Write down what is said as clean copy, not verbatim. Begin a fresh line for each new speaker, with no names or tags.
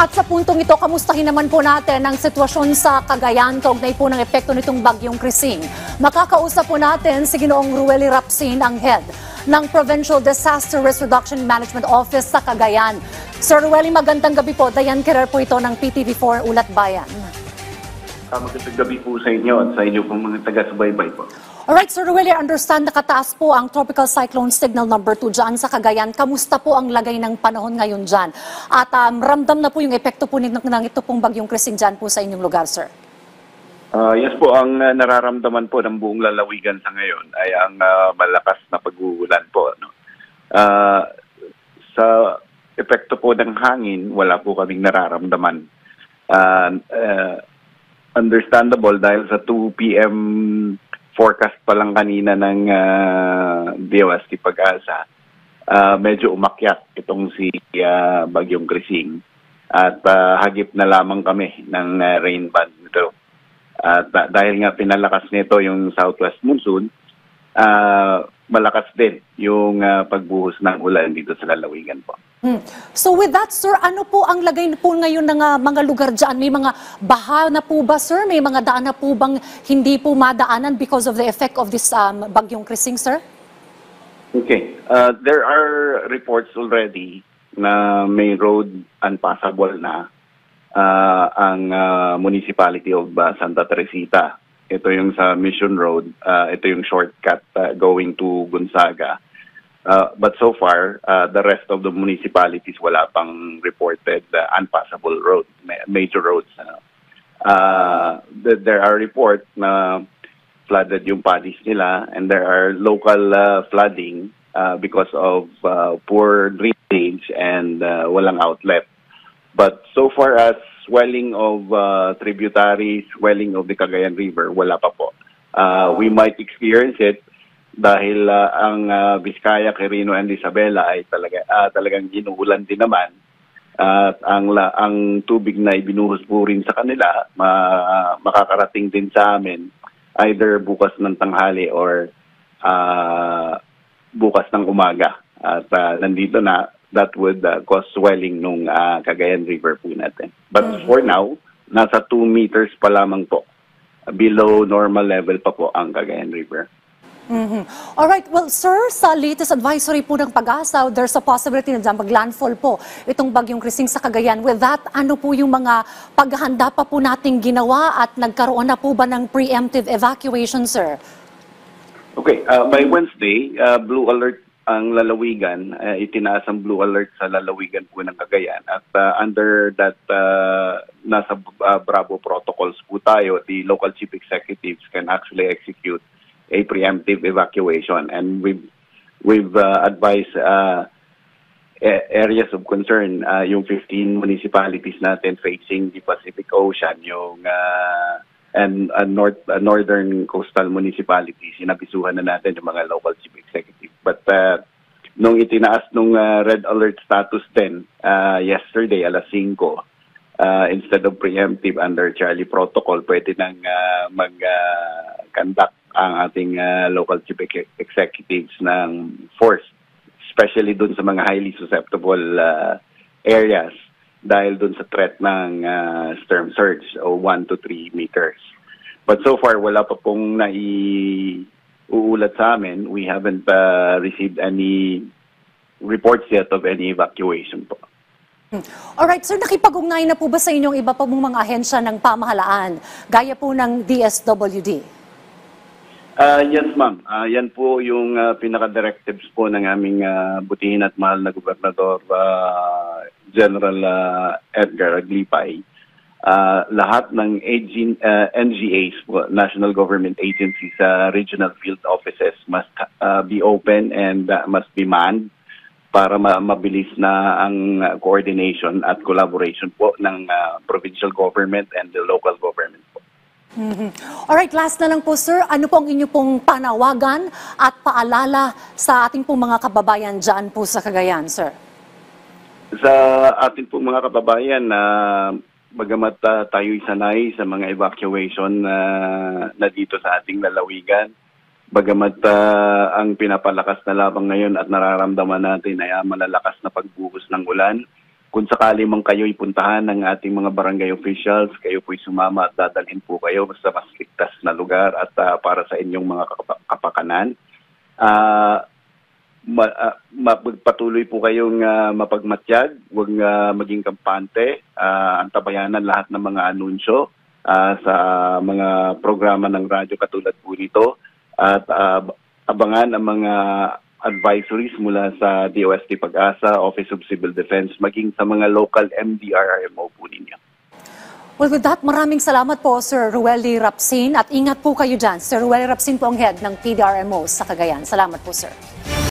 At sa puntong ito, kamustahin naman po natin ang sitwasyon sa Cagayan kaugnay po ng epekto nitong bagyong Krising. Makakausap po natin si Ginoong Ruely Rapsin, ang head ng Provincial Disaster Risk Reduction Management Office sa Cagayan. Sir Ruely, magandang gabi po. Dayan Kerer po ito ng PTV4 Ulat Bayan.
Magandang gabi po sa inyo at sa inyo pong mga taga-subaybay po.
Alright, Sir Ruely, I understand nakataas po ang Tropical Cyclone Signal number 2 dyan sa Cagayan. Kamusta po ang lagay ng panahon ngayon dyan? At ramdam na po yung epekto po ng ito pong bagyong Krising dyan po sa inyong lugar, sir?
Yes po, ang nararamdaman po ng buong lalawigan sa ngayon ay ang malakas na pag-uulan po. No? Sa epekto po ng hangin, wala po kaming nararamdaman. Understandable dahil sa 2 p.m. forecast pa lang kanina ng DOST Pag-asa, medyo umakyat itong si Bagyong Krising at hagip na lamang kami ng rain band nito. At dahil nga pinalakas nito yung southwest monsoon, malakas din yung pagbuhos ng ulan dito sa lalawigan po.
So with that, sir, ano po ang lagay po ngayon ng mga lugar dyan? May mga baha na po ba, sir? May mga daan na po bang hindi po madaanan because of the effect of this bagyong Krising, sir?
Okay. There are reports already na may road unpassable na ang municipality of Santa Teresita. Ito yung sa Mission Road. Ito yung shortcut going to Gonzaga. But so far, the rest of the municipalities wala pang reported unpassable road, major roads. There are reports na flooded yung paddies nila, and there are local flooding because of poor drainage and walang outlet. But so far as swelling of tributaries, swelling of the Cagayan River, wala pa po. We might experience it dahil ang Vizcaya, Quirino, and Isabela ay talagang inuulan din naman. At ang tubig na ibinuhos po rin sa kanila, makakarating din sa amin either bukas ng tanghali or bukas ng umaga. At nandito na, that would cause swelling nung Cagayan River po natin. But for now, nasa 2 meters pa lamang po. Below normal level pa po ang Cagayan River.
Alright, well sir, sa latest advisory po ng Pag-asa, there's a possibility na dyan mag-landfall po itong bagyong Krising sa Cagayan. With that, ano po yung mga paghahanda pa po nating ginawa at nagkaroon na po ba ng preemptive evacuation, sir?
Okay, by Wednesday, blue alert ang lalawigan. Itinaas ang blue alert sa lalawigan po ng Cagayan. At under that, nasa Bravo protocols po tayo, the local chief executives can actually execute a preemptive evacuation, and we've advised areas of concern, yung 15 municipalities natin facing the Pacific Ocean, yung and northern coastal municipalities, sinabisuhan na natin yung mga local chief executive. But nung itinaas nung red alert status din yesterday alas 5, instead of preemptive under Charlie Protocol, pwede nang mag-conduct ang ating local chief executives ng force, especially dun sa mga highly susceptible areas dahil dun sa threat ng storm surge o 1 to 3 meters. But so far, wala pa pong naiuulat sa amin. We haven't received any reports yet of any evacuation po.
Alright, sir, nakipag-ugnayan na po ba sa inyong iba pa mong mga ahensya ng pamahalaan, gaya po ng DSWD?
Yes, ma'am. Yan po yung pinaka-directives po ng aming butihin at mahal na Gobernador General Edgar Aglipay. Lahat ng NGAs, National Government Agencies, regional field offices must be open and must be manned para mabilis na ang coordination at collaboration po ng provincial government and the local government po.
Alright, last na lang po sir, ano po ang inyo pong panawagan at paalala sa ating pong mga kababayan dyan po sa Cagayan, sir?
Sa ating pong mga kababayan, bagamat tayo'y sanay sa mga evacuation na dito sa ating lalawigan, bagamat ang pinapalakas na labang ngayon at nararamdaman natin ay malalakas na pagbuhos ng ulan, kung sakali man kayo'y puntahan ng ating mga barangay officials, kayo po'y sumama at dadalhin po kayo sa mas ligtas na lugar at para sa inyong mga kapakanan. Patuloy po kayong mapagmatyag, huwag maging kampante, antabayanan lahat ng mga anunsyo sa mga programa ng radyo katulad po nito at abangan ang mga advisories mula sa DOST Pag-asa, Office of Civil Defense, maging sa mga local MDRRMO po ninyo.
Well, with that, maraming salamat po, Sir Rueli Rapsin, at ingat po kayo dyan. Sir Rueli Rapsin po ang head ng PDRMO sa Cagayan. Salamat po, sir.